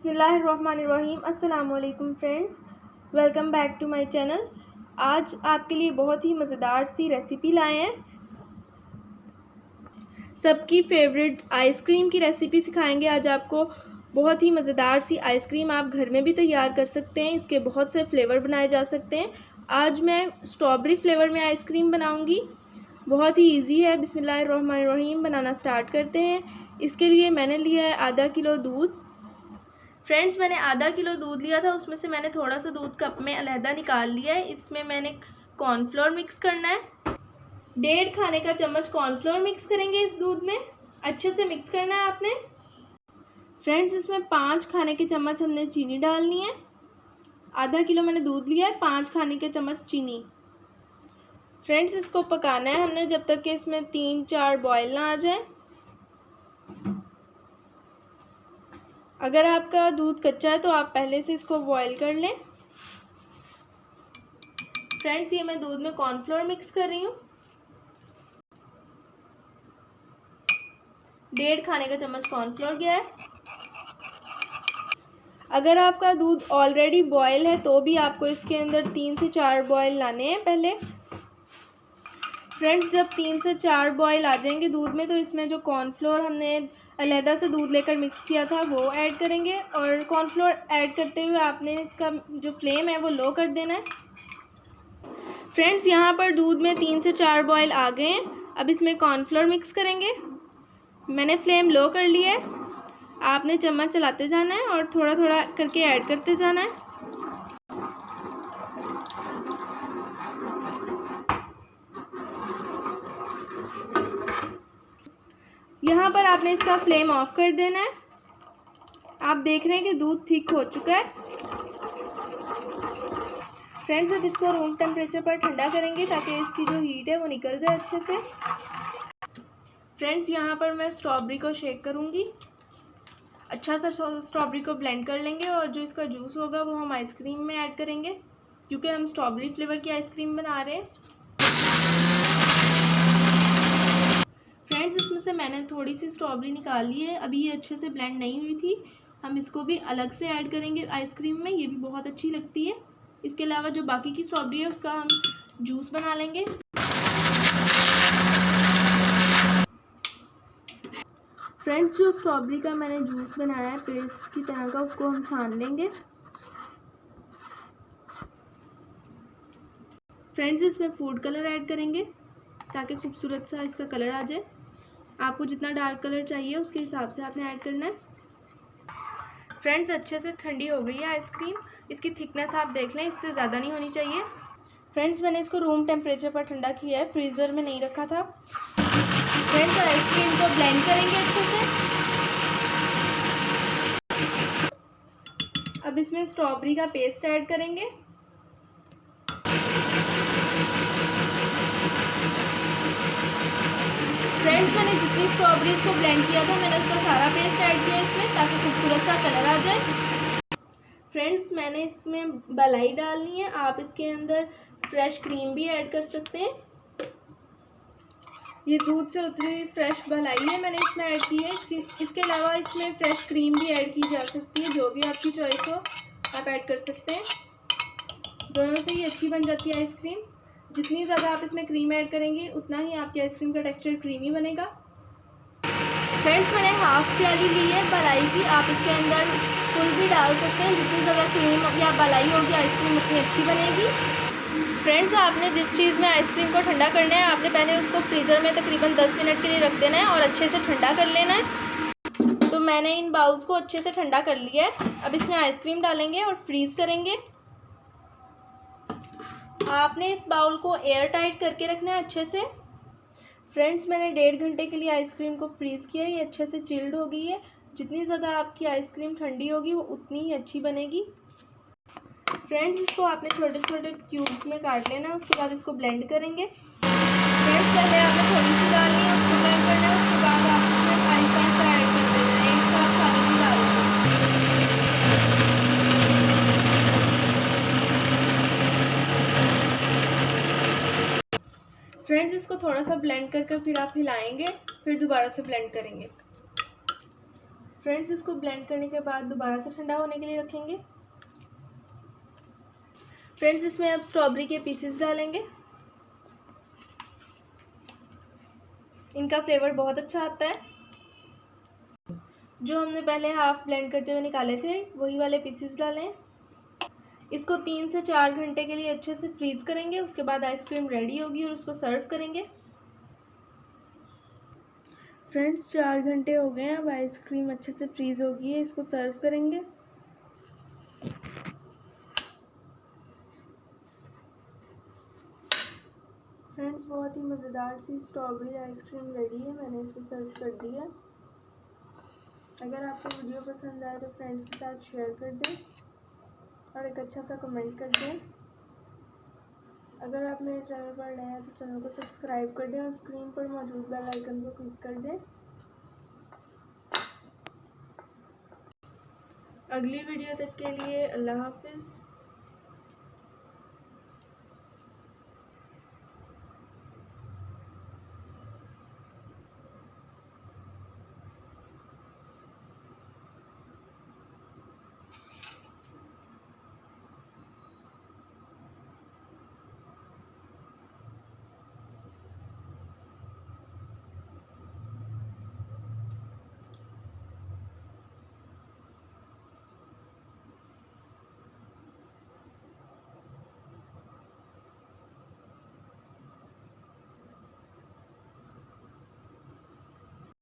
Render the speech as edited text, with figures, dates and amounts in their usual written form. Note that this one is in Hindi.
बिस्मिल्लाहिर्रहमानिर्रहीम। अस्सलाम वालेकुम friends, welcome back to my channel. आज आपके लिए बहुत ही मज़ेदार सी रेसिपी लाए हैं। सबकी फेवरेट आइसक्रीम की रेसिपी सिखाएंगे आज आपको। बहुत ही मज़ेदार सी आइसक्रीम आप घर में भी तैयार कर सकते हैं। इसके बहुत से फ्लेवर बनाए जा सकते हैं। आज मैं स्ट्रॉबेरी फ्लेवर में आइसक्रीम बनाऊंगी। बहुत ही इजी है। बिस्मिल्लाहिर्रहमानिर्रहीम, बनाना स्टार्ट करते हैं। इसके लिए मैंने लिया है आधा किलो दूध। फ्रेंड्स, मैंने आधा किलो दूध लिया था, उसमें से मैंने थोड़ा सा दूध कप में अलहदा निकाल लिया है। इसमें मैंने कॉर्नफ्लोर मिक्स करना है। 1.5 खाने का चम्मच कॉर्नफ्लोर मिक्स करेंगे इस दूध में। अच्छे से मिक्स करना है आपने। फ्रेंड्स, इसमें 5 खाने के चम्मच हमने चीनी डालनी है। आधा किलो मैंने दूध लिया है, 5 खाने के चम्मच चीनी। फ्रेंड्स, इसको पकाना है हमने जब तक कि इसमें 3-4 बॉयल ना आ जाए। अगर आपका दूध कच्चा है तो आप पहले से इसको बॉयल कर लें। फ्रेंड्स, ये मैं दूध में कॉर्नफ्लोर मिक्स कर रही हूँ। 1.5 खाने का चम्मच कॉर्नफ्लोर गया है। अगर आपका दूध ऑलरेडी बॉयल है तो भी आपको इसके अंदर 3 से 4 बॉयल लाने हैं पहले। फ्रेंड्स, जब 3 से 4 बॉयल आ जाएंगे दूध में तो इसमें जो कॉर्नफ्लोर हमने अलहदा से दूध लेकर मिक्स किया था वो ऐड करेंगे। और कॉर्नफ्लोर ऐड करते हुए आपने इसका जो फ्लेम है वो लो कर देना है। फ्रेंड्स, यहाँ पर दूध में 3 से 4 बॉयल आ गए हैं। अब इसमें कॉर्नफ्लोर मिक्स करेंगे। मैंने फ्लेम लो कर लिया है। आपने चम्मच चलाते जाना है और थोड़ा थोड़ा करके ऐड करते जाना है। यहाँ पर आपने इसका फ्लेम ऑफ कर देना है। आप देख रहे हैं कि दूध थिक हो चुका है। फ्रेंड्स, अब इसको रूम टेम्परेचर पर ठंडा करेंगे ताकि इसकी जो हीट है वो निकल जाए अच्छे से। फ्रेंड्स, यहाँ पर मैं स्ट्रॉबेरी को शेक करूँगी। अच्छा सा स्ट्रॉबेरी को ब्लेंड कर लेंगे और जो इसका जूस होगा वो हम आइसक्रीम में ऐड करेंगे, क्योंकि हम स्ट्रॉबेरी फ्लेवर की आइसक्रीम बना रहे हैं। फ्रेंड्स, इसमें से मैंने थोड़ी सी स्ट्रॉबेरी निकाल ली है। अभी ये अच्छे से ब्लेंड नहीं हुई थी। हम इसको भी अलग से ऐड करेंगे आइसक्रीम में। ये भी बहुत अच्छी लगती है। इसके अलावा जो बाकी की स्ट्रॉबेरी है उसका हम जूस बना लेंगे। फ्रेंड्स, जो स्ट्रॉबेरी का मैंने जूस बनाया है पेस्ट की तरह का, उसको हम छान लेंगे। फ्रेंड्स, इसमें फूड कलर ऐड करेंगे ताकि खूबसूरत सा इसका कलर आ जाए। आपको जितना डार्क कलर चाहिए उसके हिसाब से आपने ऐड करना है। फ्रेंड्स, अच्छे से ठंडी हो गई है आइसक्रीम। इसकी थिकनेस आप देख लें, इससे ज़्यादा नहीं होनी चाहिए। फ्रेंड्स, मैंने इसको रूम टेम्परेचर पर ठंडा किया है, फ्रीज़र में नहीं रखा था। फ्रेंड्स, आइसक्रीम को ब्लेंड करेंगे अच्छे से। अब इसमें स्ट्रॉबेरी का पेस्ट ऐड करेंगे। फ्रेंड्स, मैंने जितनी स्ट्रॉबेरीज को ब्लेंड किया था मैंने उसका सारा पेस्ट ऐड किया इसमें ताकि खूबसूरत सा कलर आ जाए। फ्रेंड्स, मैंने इसमें मलाई डालनी है। आप इसके अंदर फ्रेश क्रीम भी ऐड कर सकते हैं। ये दूध से उतरी हुई फ्रेश मलाई है मैंने इसमें ऐड की है। इसके अलावा इसमें फ्रेश क्रीम भी ऐड की जा सकती है। जो भी आपकी चॉइस हो आप ऐड कर सकते हैं। दोनों से ही अच्छी बन जाती है आइसक्रीम। जितनी ज़्यादा आप इसमें क्रीम ऐड करेंगे उतना ही आपकी आइसक्रीम का टेक्सचर क्रीमी बनेगा। फ्रेंड्स, मैंने हाफ प्याली ली है मलाई की। आप इसके अंदर फुल भी डाल सकते हैं। जितनी ज़्यादा क्रीम या मलाई होगी आइसक्रीम उतनी अच्छी बनेगी। फ्रेंड्स, आपने जिस चीज़ में आइसक्रीम को ठंडा करना है आपने पहले उसको फ्रीज़र में तकरीबन 10 मिनट के लिए रख देना है और अच्छे से ठंडा कर लेना है। तो मैंने इन बाउल्स को अच्छे से ठंडा कर लिया है। अब इसमें आइसक्रीम डालेंगे और फ्रीज़ करेंगे। आपने इस बाउल को एयर टाइट करके रखना है अच्छे से। फ्रेंड्स, मैंने 1.5 घंटे के लिए आइसक्रीम को फ्रीज़ किया है। ये अच्छे से चिल्ड हो गई है। जितनी ज़्यादा आपकी आइसक्रीम ठंडी होगी वो उतनी ही अच्छी बनेगी। फ्रेंड्स, इसको आपने छोटे छोटे क्यूब्स में काट लेना है। उसके बाद इसको ब्लेंड करेंगे। फ्रेंड्स, पहले आपने थोड़ी सी डालनी है, उसको ब्लेंड करना है। उसके बाद आप इसमें आइसक्रीम ऐड कर देना है। एक साथ सारी भी डालना है। फ्रेंड्स, इसको थोड़ा सा ब्लेंड करके फिर आप हिलाएंगे, फिर दोबारा से ब्लेंड करेंगे। फ्रेंड्स, इसको ब्लेंड करने के बाद दोबारा से ठंडा होने के लिए रखेंगे। फ्रेंड्स, इसमें अब स्ट्रॉबेरी के पीसेस डालेंगे। इनका फ्लेवर बहुत अच्छा आता है। जो हमने पहले हाफ ब्लेंड करते हुए निकाले थे वही वाले पीसेस डालें। इसको 3 से 4 घंटे के लिए अच्छे से फ्रीज़ करेंगे। उसके बाद आइसक्रीम रेडी होगी और उसको सर्व करेंगे। फ्रेंड्स, 4 घंटे हो गए हैं, अब आइसक्रीम अच्छे से फ्रीज़ हो गई है। इसको सर्व करेंगे। फ्रेंड्स, बहुत ही मज़ेदार सी स्ट्रॉबेरी आइसक्रीम रेडी है। मैंने इसको सर्व कर दिया। अगर आपको वीडियो पसंद आए तो फ्रेंड्स के साथ शेयर कर दें और एक अच्छा सा कमेंट कर दें। अगर आप मेरे चैनल पर नए हैं तो चैनल को सब्सक्राइब कर दें और स्क्रीन पर मौजूद बेल आइकन को क्लिक कर दें। अगली वीडियो तक के लिए अल्लाह हाफिज़।